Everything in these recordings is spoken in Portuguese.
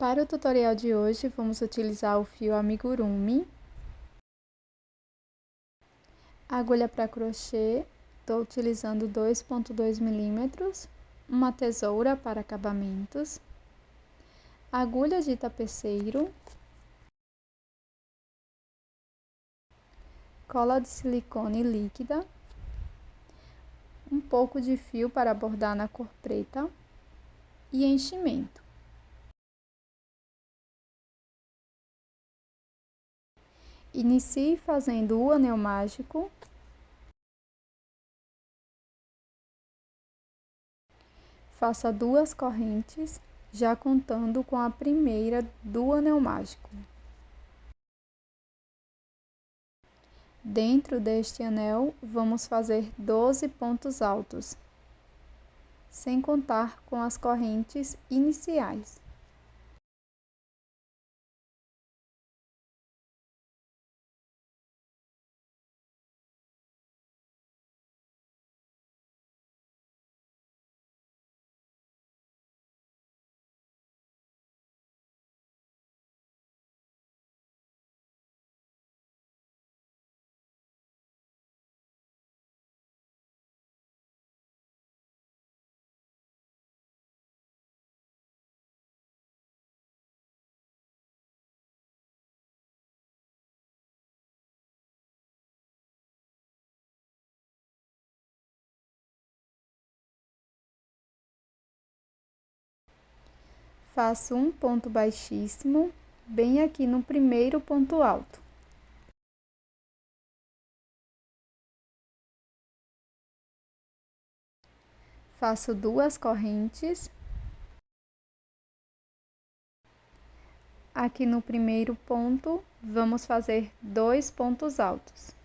Para o tutorial de hoje, vamos utilizar o fio amigurumi, agulha para crochê, estou utilizando 2,2 milímetros, uma tesoura para acabamentos, agulha de tapeceiro, cola de silicone líquida, um pouco de fio para bordar na cor preta e enchimento. Inicie fazendo o anel mágico. Faça 2 correntes, já contando com a primeira do anel mágico. Dentro deste anel, vamos fazer 12 pontos altos, sem contar com as correntes iniciais. Faço um ponto baixíssimo, bem aqui no primeiro ponto alto. Faço 2 correntes. Aqui no primeiro ponto, vamos fazer 2 pontos altos.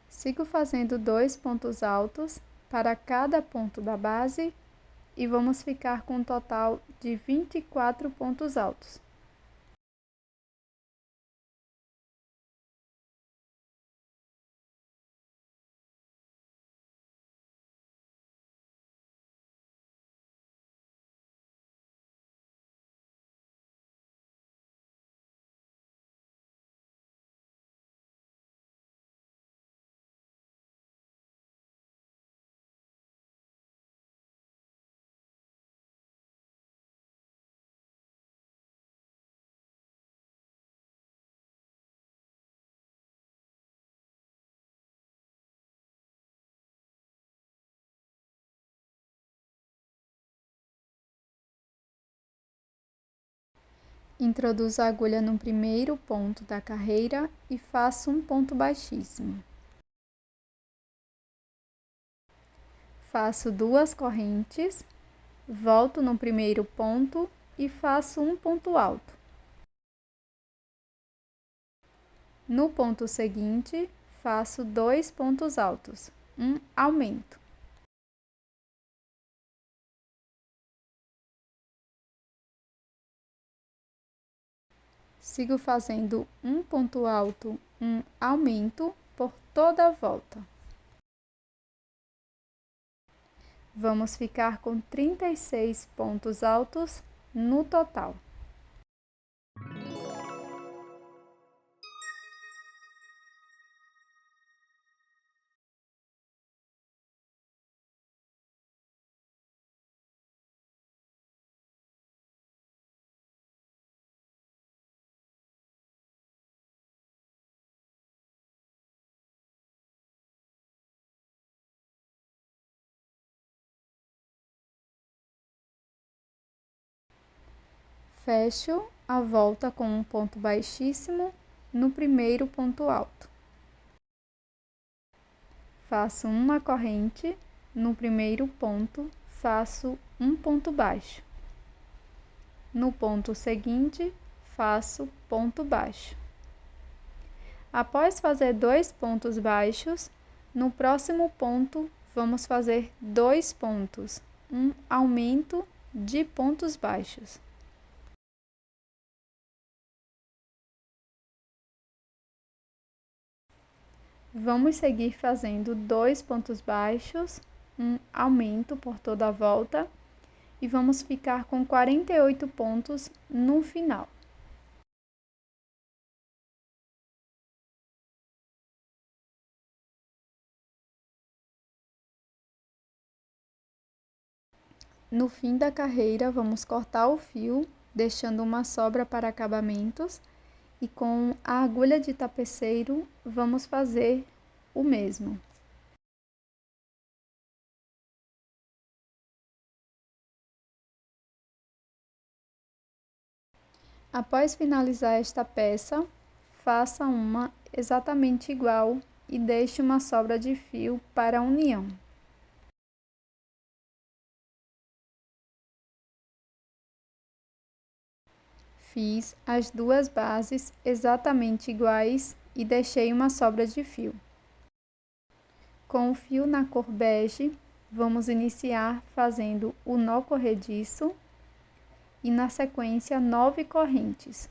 Sigo fazendo 2 pontos altos para cada ponto da base e vamos ficar com um total de 24 pontos altos. Introduzo a agulha no primeiro ponto da carreira e faço um ponto baixíssimo. Faço 2 correntes, volto no primeiro ponto e faço um ponto alto. No ponto seguinte, faço 2 pontos altos, um aumento. Sigo fazendo um ponto alto, um aumento por toda a volta. Vamos ficar com 36 pontos altos no total. Fecho a volta com um ponto baixíssimo no primeiro ponto alto. Faço uma corrente, no primeiro ponto, faço um ponto baixo. No ponto seguinte, faço ponto baixo. Após fazer 2 pontos baixos, no próximo ponto, vamos fazer 2 pontos, um aumento de pontos baixos. Vamos seguir fazendo 2 pontos baixos, um aumento por toda a volta e vamos ficar com 48 pontos no final. No fim da carreira, vamos cortar o fio, deixando uma sobra para acabamentos, e com a agulha de tapeceiro, vamos fazer o mesmo. Após finalizar esta peça, faça uma exatamente igual e deixe uma sobra de fio para a união. Fiz as duas bases exatamente iguais e deixei uma sobra de fio. Com o fio na cor bege, vamos iniciar fazendo o nó corrediço e na sequência 9 correntes.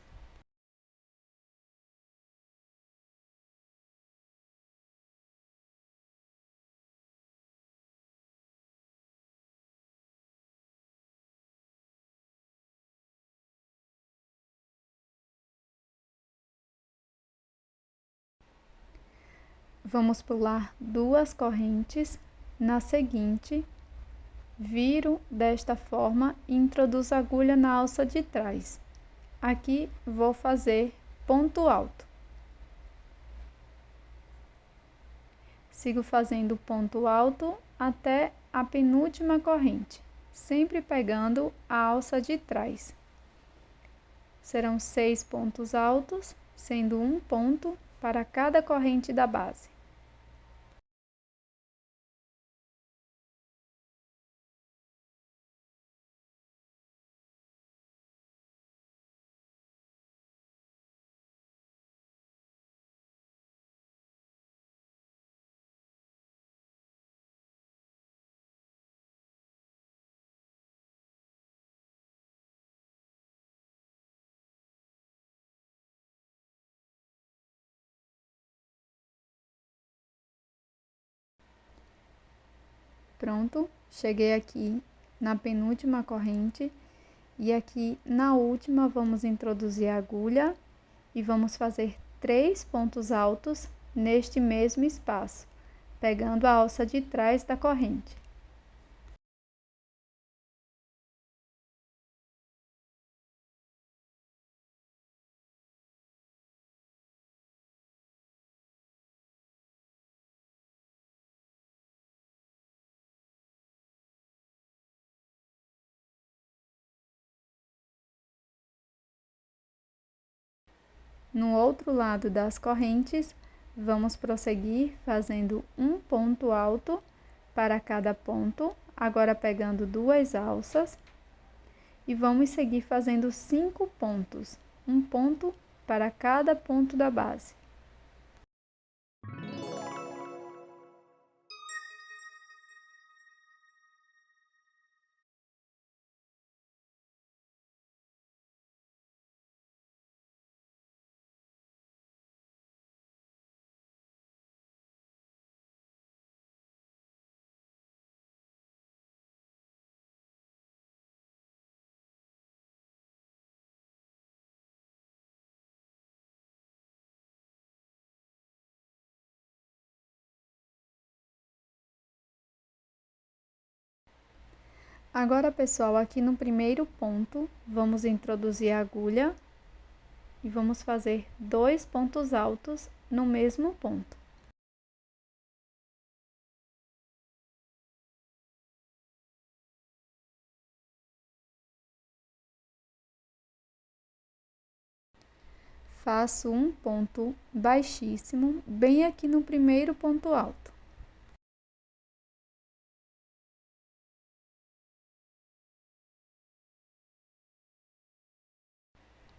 Vamos pular 2 correntes, na seguinte, viro desta forma e introduzo a agulha na alça de trás. Aqui vou fazer ponto alto. Sigo fazendo ponto alto até a penúltima corrente, sempre pegando a alça de trás. Serão 6 pontos altos, sendo um ponto para cada corrente da base. Pronto, cheguei aqui na penúltima corrente e aqui na última vamos introduzir a agulha e vamos fazer 3 pontos altos neste mesmo espaço, pegando a alça de trás da corrente. No outro lado das correntes, vamos prosseguir fazendo um ponto alto para cada ponto, agora pegando 2 alças, e vamos seguir fazendo 5 pontos, um ponto para cada ponto da base. Agora, pessoal, aqui no primeiro ponto, vamos introduzir a agulha e vamos fazer 2 pontos altos no mesmo ponto. Faço um ponto baixíssimo, bem aqui no primeiro ponto alto.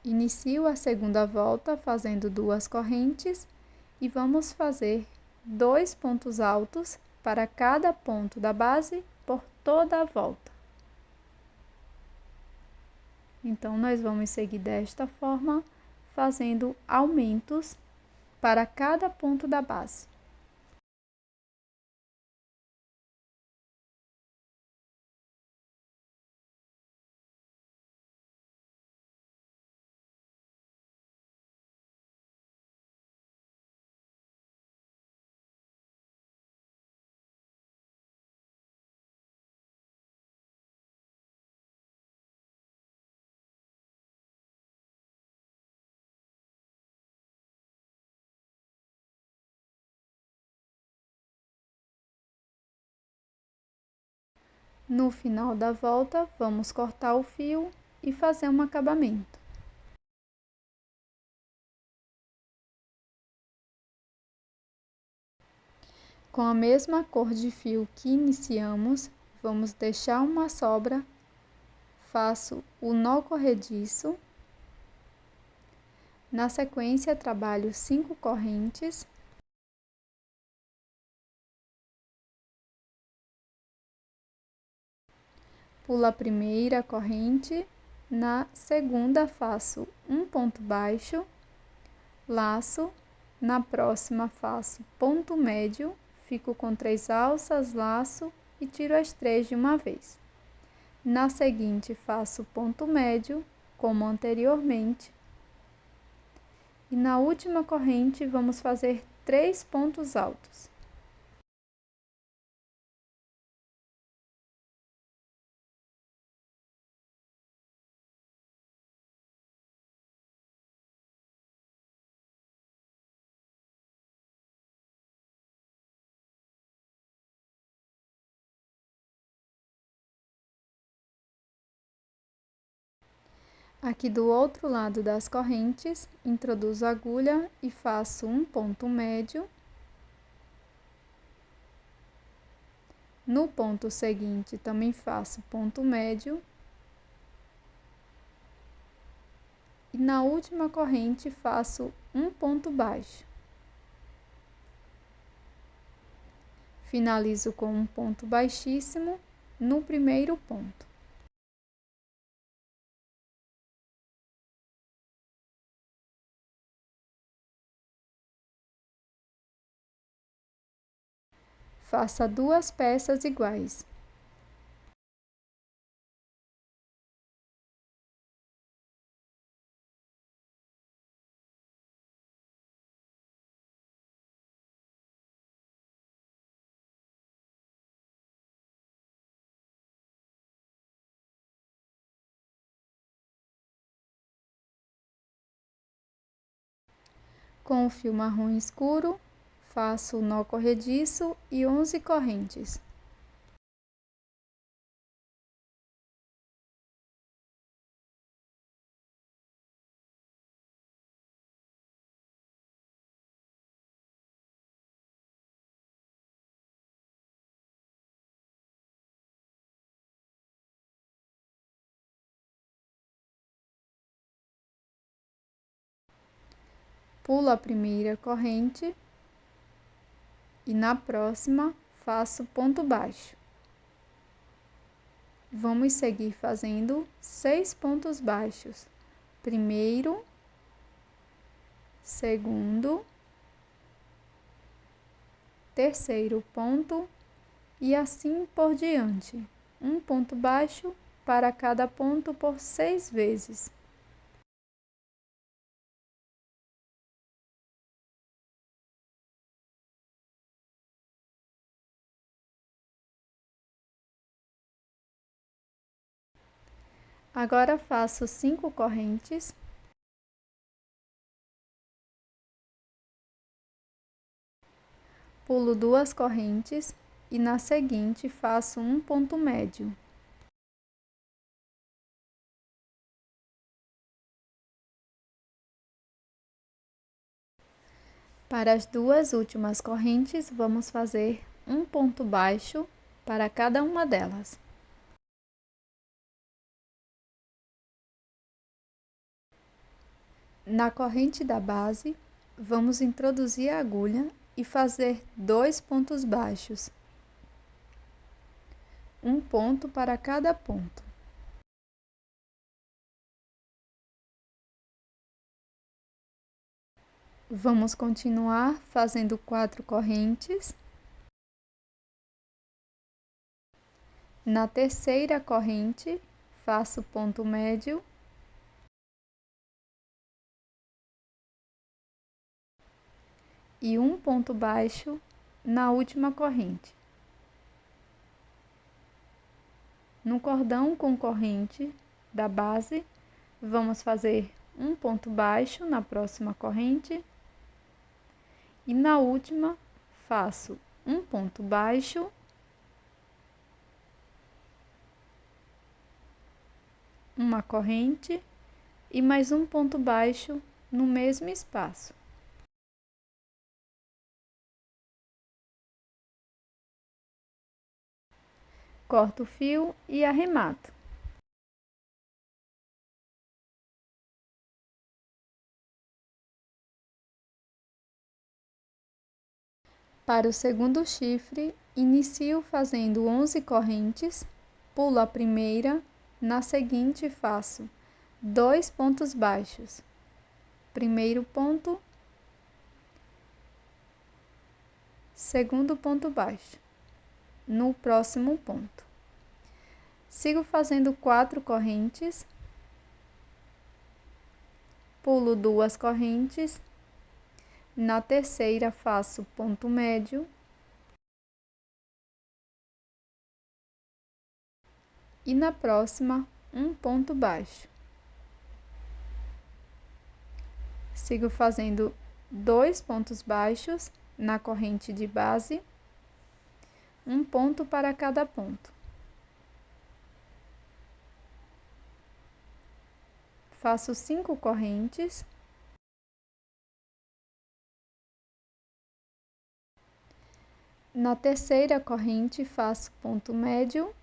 Inicio a segunda volta fazendo 2 correntes e vamos fazer 2 pontos altos para cada ponto da base por toda a volta. Então, nós vamos seguir desta forma, fazendo aumentos para cada ponto da base. No final da volta, vamos cortar o fio e fazer um acabamento. Com a mesma cor de fio que iniciamos, vamos deixar uma sobra, faço o nó corrediço. Na sequência, trabalho 5 correntes. Pulo a primeira corrente, na segunda faço um ponto baixo, laço, na próxima faço ponto médio, fico com 3 alças, laço e tiro as 3 de uma vez. Na seguinte faço ponto médio, como anteriormente, e na última corrente vamos fazer 3 pontos altos. Aqui do outro lado das correntes, introduzo a agulha e faço um ponto médio. No ponto seguinte, também faço ponto médio. E na última corrente, faço um ponto baixo. Finalizo com um ponto baixíssimo no primeiro ponto. Faça 2 peças iguais. Com o fio marrom escuro, faço o nó corrediço e 11 correntes. Pulo a primeira corrente e na próxima faço ponto baixo. Vamos seguir fazendo 6 pontos baixos. Primeiro, segundo, terceiro ponto e assim por diante. Um ponto baixo para cada ponto por 6 vezes. Agora faço 5 correntes. Pulo 2 correntes e na seguinte faço um ponto médio. Para as 2 últimas correntes, vamos fazer um ponto baixo para cada uma delas. Na corrente da base, vamos introduzir a agulha e fazer 2 pontos baixos. Um ponto para cada ponto. Vamos continuar fazendo 4 correntes. Na terceira corrente, faço ponto médio. E um ponto baixo na última corrente. No cordão com corrente da base, vamos fazer um ponto baixo na próxima corrente e na última faço um ponto baixo uma corrente e mais um ponto baixo no mesmo espaço. Corto o fio e arremato. Para o segundo chifre, inicio fazendo 11 correntes, pulo a primeira, na seguinte faço 2 pontos baixos. Primeiro ponto, segundo ponto baixo, no próximo ponto. Sigo fazendo 4 correntes, pulo 2 correntes, na terceira faço ponto médio e na próxima um ponto baixo. Sigo fazendo 2 pontos baixos na corrente de base, um ponto para cada ponto. Faço 5 correntes. Na terceira corrente faço ponto médio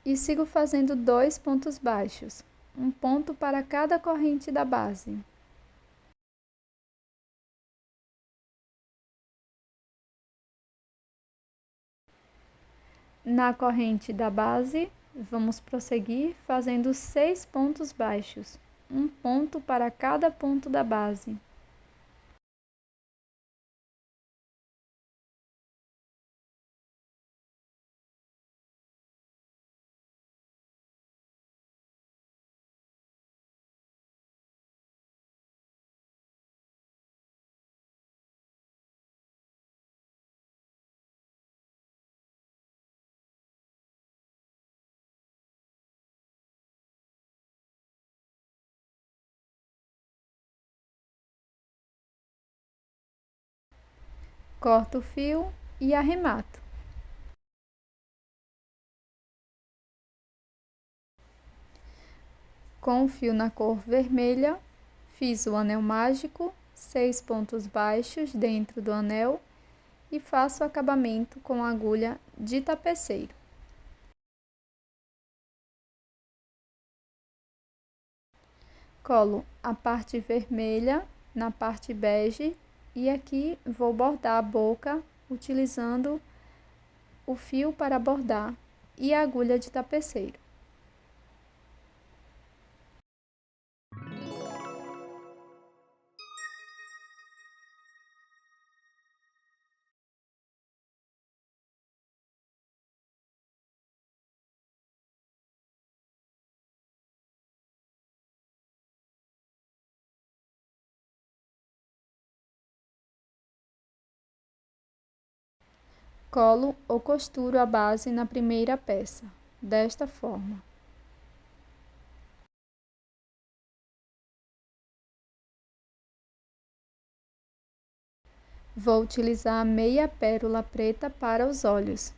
e sigo fazendo 2 pontos baixos, um ponto para cada corrente da base. Na corrente da base, vamos prosseguir fazendo 6 pontos baixos, um ponto para cada ponto da base. Corto o fio e arremato. Com o fio na cor vermelha, fiz o anel mágico, 6 pontos baixos dentro do anel e faço o acabamento com agulha de tapeceiro. Colo a parte vermelha na parte bege e aqui vou bordar a boca utilizando o fio para bordar e a agulha de tapeceiro. Colo ou costuro a base na primeira peça, desta forma. Vou utilizar a meia pérola preta para os olhos.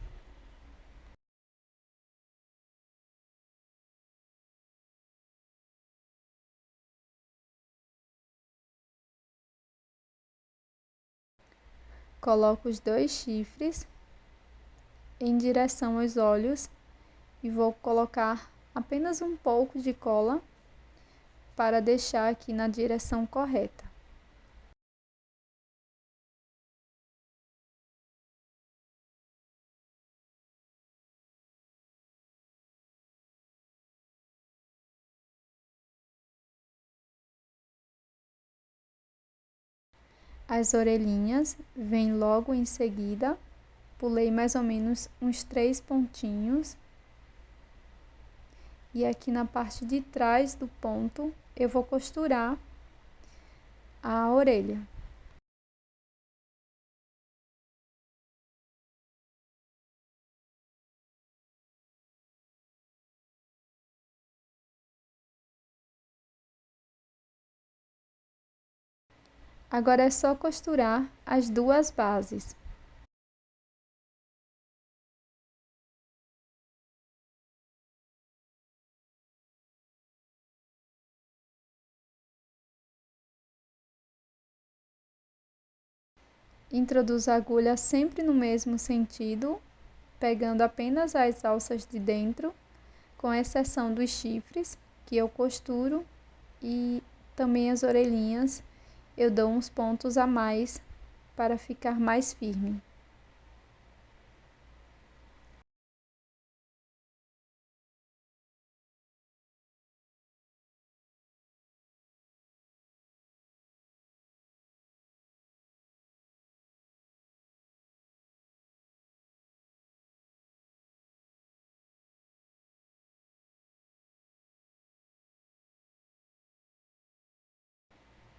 Coloco os 2 chifres em direção aos olhos e vou colocar apenas um pouco de cola para deixar aqui na direção correta. As orelhinhas vêm logo em seguida, pulei mais ou menos uns 3 pontinhos. E aqui na parte de trás do ponto, eu vou costurar a orelha. Agora é só costurar as duas bases. Introduzo a agulha sempre no mesmo sentido, pegando apenas as alças de dentro, com exceção dos chifres, que eu costuro, e também as orelhinhas, eu dou uns pontos a mais para ficar mais firme.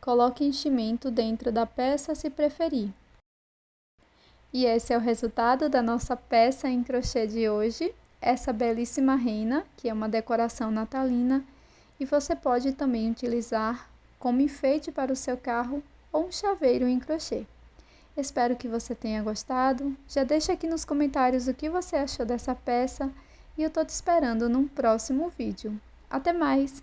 Coloque enchimento dentro da peça se preferir. E esse é o resultado da nossa peça em crochê de hoje, essa belíssima rena, que é uma decoração natalina, e você pode também utilizar como enfeite para o seu carro ou um chaveiro em crochê. Espero que você tenha gostado. Já deixa aqui nos comentários o que você achou dessa peça e eu tô te esperando num próximo vídeo. Até mais!